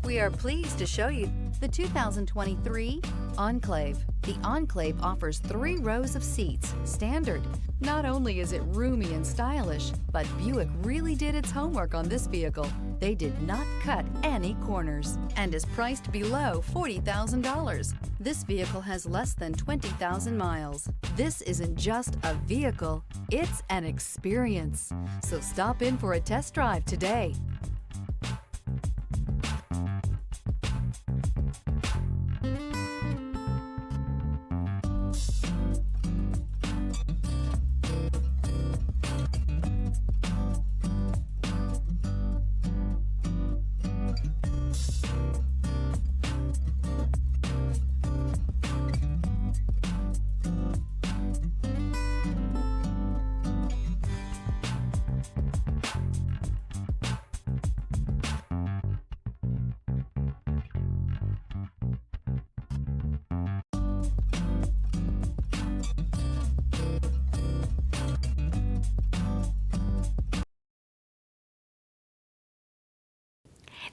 We are pleased to show you the 2023 Enclave. The Enclave offers 3 rows of seats, standard. Not only is it roomy and stylish, but Buick really did its homework on this vehicle. They did not cut any corners and is priced below $40,000. This vehicle has less than 20,000 miles. This isn't just a vehicle, it's an experience. So stop in for a test drive today.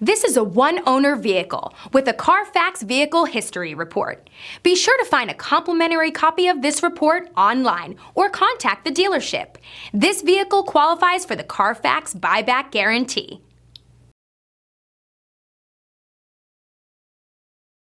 This is a one-owner vehicle with a Carfax Vehicle History Report. Be sure to find a complimentary copy of this report online or contact the dealership. This vehicle qualifies for the Carfax Buyback Guarantee.